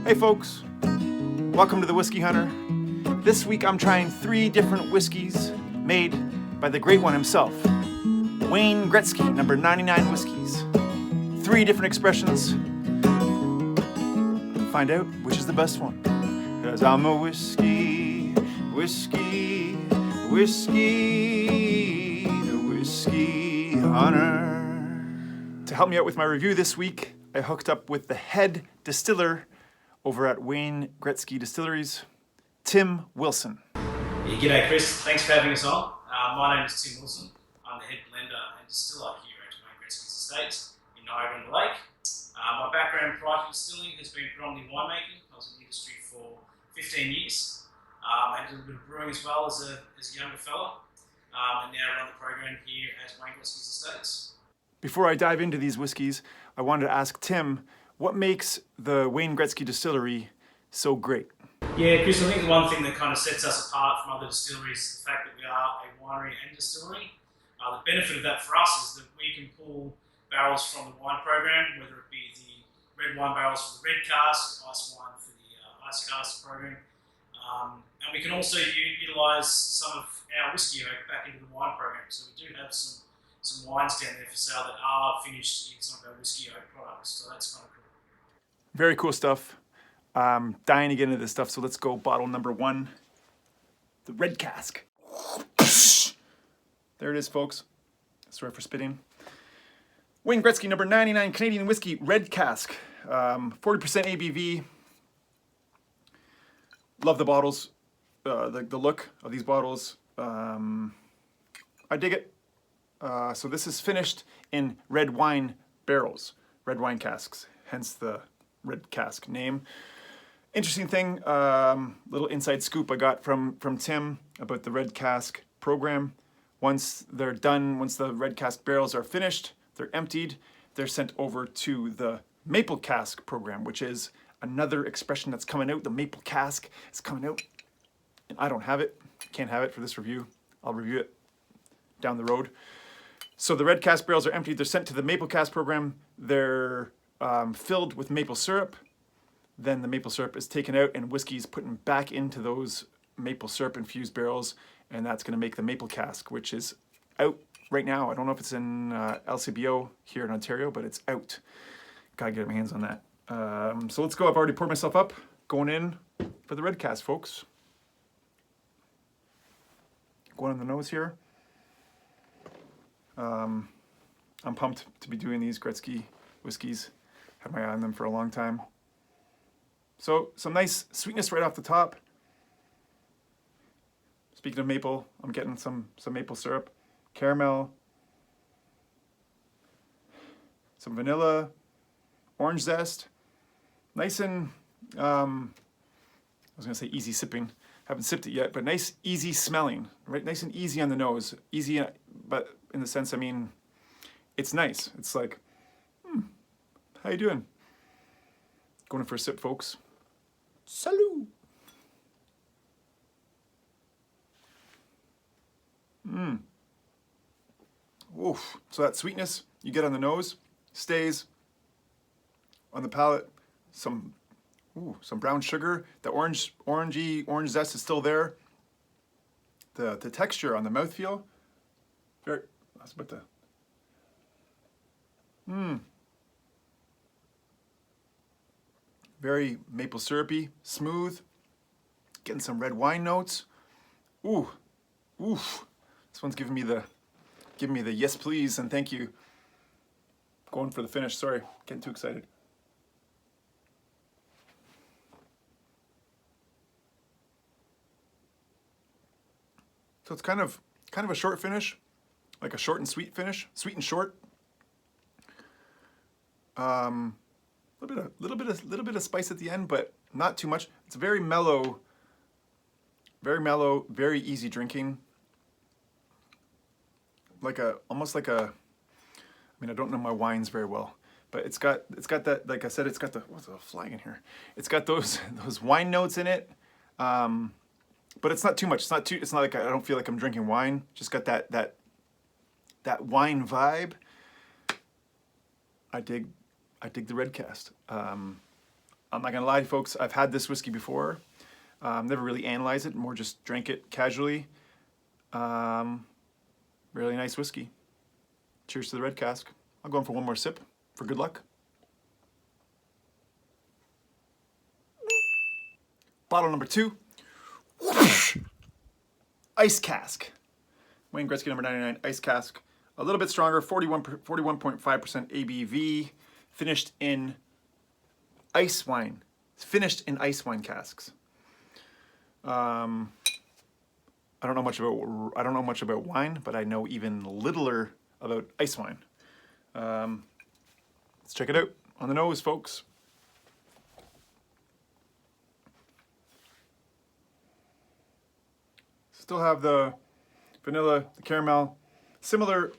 Hey folks, welcome to the Whiskey Hunter. This week I'm trying 3 different whiskeys made by the great one himself, Wayne Gretzky, number 99 whiskeys. 3 different expressions. Find out which is the best one. 'Cause I'm a whiskey hunter. To help me out with my review this week, I hooked up with the head distiller over at Wayne Gretzky Distilleries, Tim Wilson. Yeah, g'day Chris, thanks for having us on. My name is Tim Wilson. I'm the head blender and distiller here at Wayne Gretzky Estates in Niagara-on-the-Lake. My background prior to distilling has been predominantly winemaking. I was in the industry for 15 years. I did a little bit of brewing as well as a younger fella, and now run the program here at Wayne Gretzky Estates. Before I dive into these whiskeys, I wanted to ask Tim, what makes the Wayne Gretzky Distillery so great? Yeah, Chris, I think the one thing that kind of sets us apart from other distilleries is the fact that we are a winery and distillery. The benefit of that for us is that we can pull barrels from the wine program, whether it be the red wine barrels for the Red Cask, ice wine for the Ice Cask program, and we can also utilise some of our whiskey oak back into the wine program. So we do have some wines down there for sale that are finished in some of our whiskey oak products. So that's kind of cool. Very cool stuff. Dying to get into this stuff, so let's go bottle number 1, the Red Cask. There it is, folks. Sorry for spitting. Wayne Gretzky, number 99 Canadian whiskey, Red Cask. 40% ABV. Love the bottles, the look of these bottles. I dig it. So this is finished in red wine barrels, red wine casks, hence the Red Cask name. Interesting thing, little inside scoop I got from Tim about the Red Cask program. Once they're done, once the Red Cask barrels are finished, they're emptied, they're sent over to the Maple Cask program, which is another expression that's coming out. The Maple Cask is coming out, and I don't have it, can't have it for this review. I'll review it down the road. So the Red Cask barrels are emptied, they're sent to the Maple Cask program, they're filled with maple syrup. Then the maple syrup is taken out and whiskey is put back into those maple syrup infused barrels, and that's going to make the Maple Cask, which is out right now. I don't know if it's in LCBO here in Ontario, but it's out. Gotta get my hands on that. So let's go. I've already poured myself up. Going in for the Red Cask, folks. Going on the nose here. I'm pumped to be doing these Gretzky whiskeys. Had my eye on them for a long time. So some nice sweetness right off the top. Speaking of maple, I'm getting some maple syrup, caramel, some vanilla, orange zest. Nice and, I was gonna say easy sipping. Haven't sipped it yet, but nice, easy smelling, right? Nice and easy on the nose. Easy, but in the sense, I mean, it's nice. It's like, how you doing? Going in for a sip, folks. Salut! Oof. So that sweetness you get on the nose stays on the palate. Some brown sugar. The orange zest is still there. The texture on the mouthfeel. I was about to. Very maple syrupy, smooth. Getting some red wine notes. Ooh. This one's giving me the yes please and thank you. Going for the finish. Sorry, getting too excited. So it's kind of a short finish, like a short and sweet finish, sweet and short. Little bit of spice at the end, but not too much. It's very mellow, very easy drinking. Almost like a. I mean, I don't know my wines very well, but it's got that. Like I said, it's got the what's a flag in here? It's got those wine notes in it, but it's not too much. It's not like I don't feel like I'm drinking wine. Just got that wine vibe. I dig the Red Cask. I'm I'm not gonna lie, folks, I've had this whiskey before. Never really analyzed it, more just drank it casually. Really nice whiskey. Cheers to the Red Cask. I'll go in for one more sip for good luck. Bottle number 2. Ice Cask. Wayne Gretzky number 99 Ice Cask. A little bit stronger, 41.5% ABV. Finished in ice wine. Finished in ice wine casks. I don't know much about wine, but I know even littler about ice wine. Let's check it out on the nose, folks. Still have the vanilla, the caramel, similar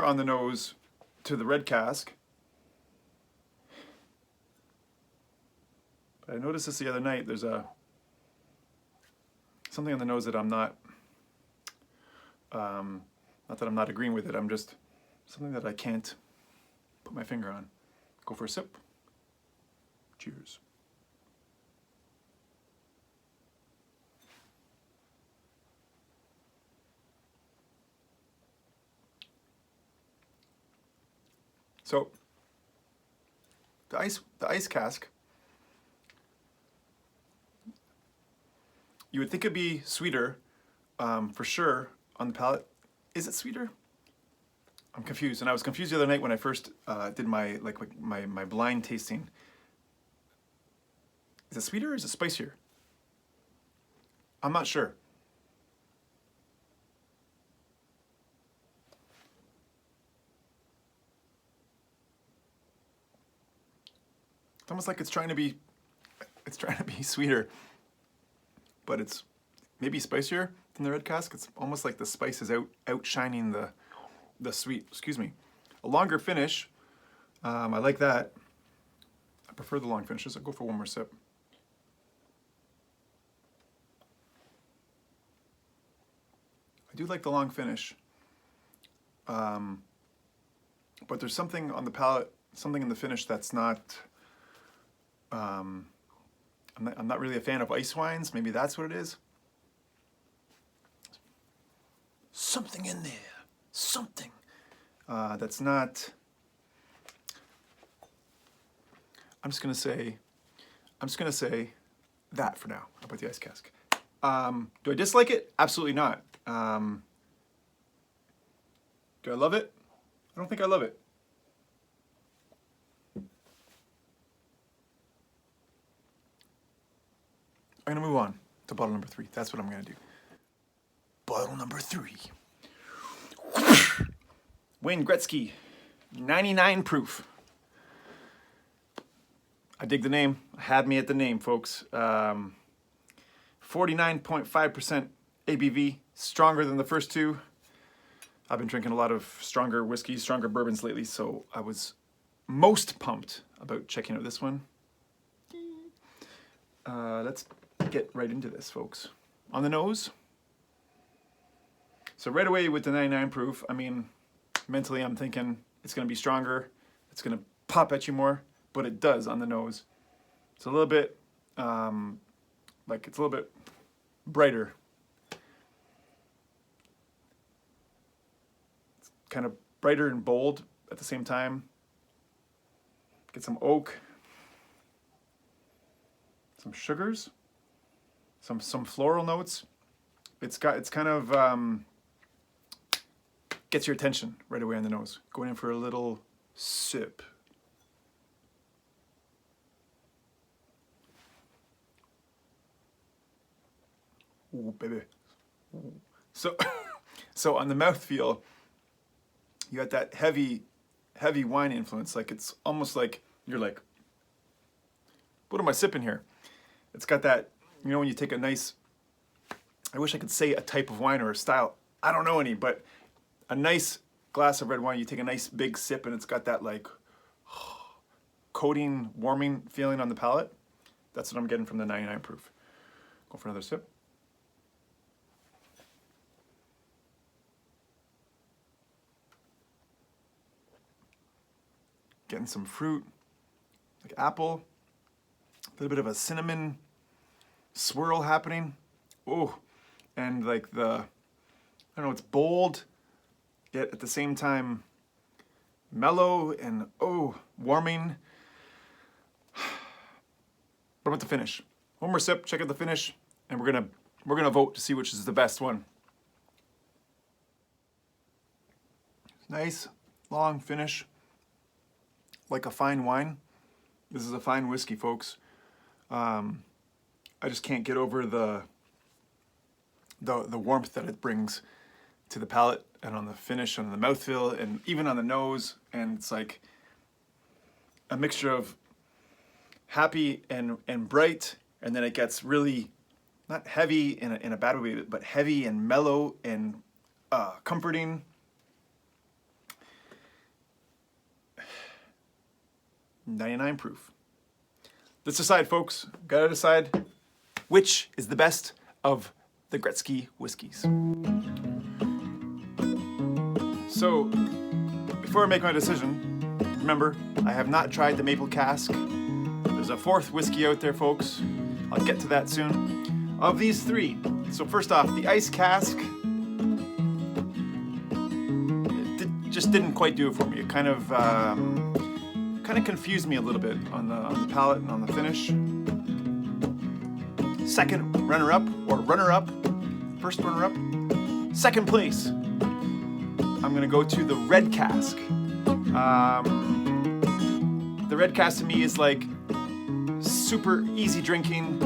on the nose to the Red Cask. But I noticed this the other night. There's something on the nose that I'm not that I'm not agreeing with it. I'm just something that I can't put my finger on. Go for a sip. Cheers. So the ice cask, you would think it'd be sweeter, for sure on the palate. Is it sweeter? I'm confused, and I was confused the other night when I first did my blind tasting. Is it sweeter or is it spicier? I'm not sure. It's almost like it's trying to be sweeter, but it's maybe spicier than the Red Cask. It's almost like the spice is outshining the sweet. Excuse me. A longer finish. I like that. I prefer the long finishes. I'll go for one more sip. I do like the long finish, but there's something on the palate, something in the finish that's not. I'm not really a fan of ice wines. Maybe that's what it is. Something in there. Something that's not. I'm just gonna say that for now. How about the Ice Cask? Do I dislike it? Absolutely not. Do I love it? I don't think I love it. I'm gonna move on to bottle number 3. That's what I'm gonna do. Bottle number 3. Wayne Gretzky, 99 proof. I dig the name. Had me at the name, folks. 49.5% ABV, stronger than the first two. I've been drinking a lot of stronger whiskeys, stronger bourbons lately, so I was most pumped about checking out this one. Let's get right into this, folks. On the nose. So right away with the 99 proof, I mean, mentally I'm thinking it's going to be stronger, it's going to pop at you more, but it does on the nose. It's a little bit, it's a little bit brighter. It's kind of brighter and bold at the same time. Get some oak, some sugars, some floral notes. It's kind of gets your attention right away on the nose. Going in for a little sip. Ooh, baby. Ooh. So on the mouthfeel, you got that heavy wine influence. Like it's almost like you're like, what am I sipping here? It's got that, you know, when you take a nice, I wish I could say a type of wine or a style. I don't know any, but a nice glass of red wine, you take a nice big sip and it's got that like coating, warming feeling on the palate. That's what I'm getting from the 99 proof. Go for another sip. Getting some fruit, like apple, little bit of a cinnamon swirl happening. Oh, and like I don't know, it's bold, yet at the same time mellow and warming. What about the finish? One more sip, check out the finish, and we're gonna vote to see which is the best one. Nice, long finish, like a fine wine. This is a fine whiskey, folks. I just can't get over the warmth that it brings to the palate and on the finish, on the mouthfeel, and even on the nose. And it's like a mixture of happy and bright, and then it gets really not heavy in a bad way, but heavy and mellow and comforting. .99 proof. Let's decide, folks. Gotta decide which is the best of the Gretzky whiskeys. So, before I make my decision, remember, I have not tried the Maple Cask. There's a fourth whiskey out there, folks. I'll get to that soon. Of these three, so first off, the Ice Cask, just didn't quite do it for me. It kind of confused me a little bit on the palate and on the finish. Second runner-up, first runner-up, second place, I'm gonna go to the Red Cask. The Red Cask to me is like super easy drinking.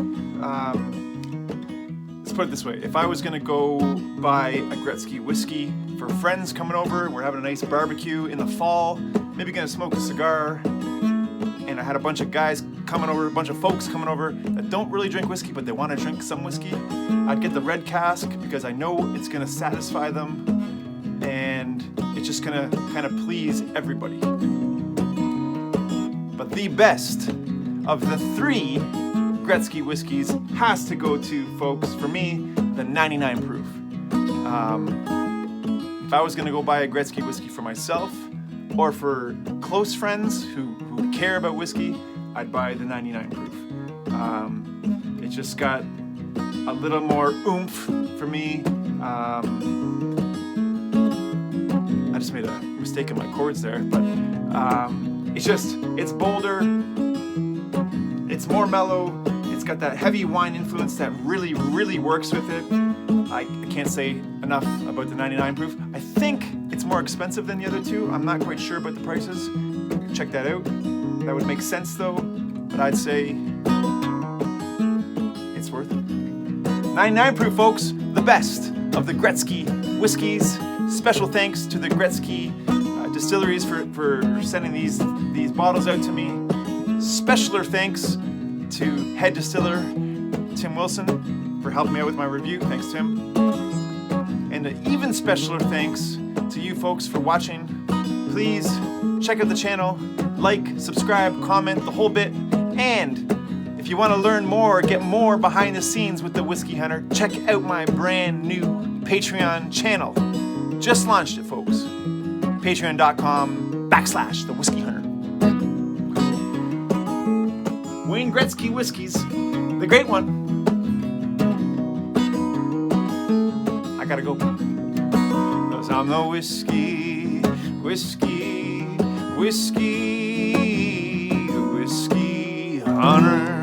Let's put it this way, if I was gonna go buy a Gretzky whiskey for friends coming over, we're having a nice barbecue in the fall, maybe gonna smoke a cigar, and I had a bunch of guys coming over, a bunch of folks coming over that don't really drink whiskey, but they want to drink some whiskey, I'd get the Red Cask because I know it's gonna satisfy them and it's just gonna kind of please everybody. But the best of the three Gretzky whiskeys has to go to, folks, for me, the 99 proof. If I was gonna go buy a Gretzky whiskey for myself or for close friends who care about whiskey, I'd buy the 99 proof. It just got a little more oomph for me. I just made a mistake in my chords there, but it's bolder, it's more mellow, it's got that heavy wine influence that really, really works with it. I can't say enough about the 99 proof. I think it's more expensive than the other two. I'm not quite sure about the prices. Check that out. That would make sense though, but I'd say it's worth it. 99 proof, folks, the best of the Gretzky whiskeys. Special thanks to the Gretzky distilleries for sending these bottles out to me. Specialer thanks to head distiller Tim Wilson for helping me out with my review. Thanks, Tim. And an even specialer thanks to you folks for watching. Please check out the channel, like, subscribe, comment, the whole bit. And if you want to learn more, get more behind the scenes with the Whiskey Hunter, check out my brand new Patreon channel. Just launched it, folks. Patreon.com/The Whiskey Hunter. Wayne Gretzky Whiskies, the great one. I gotta go. 'Cause I'm the whiskey hunter.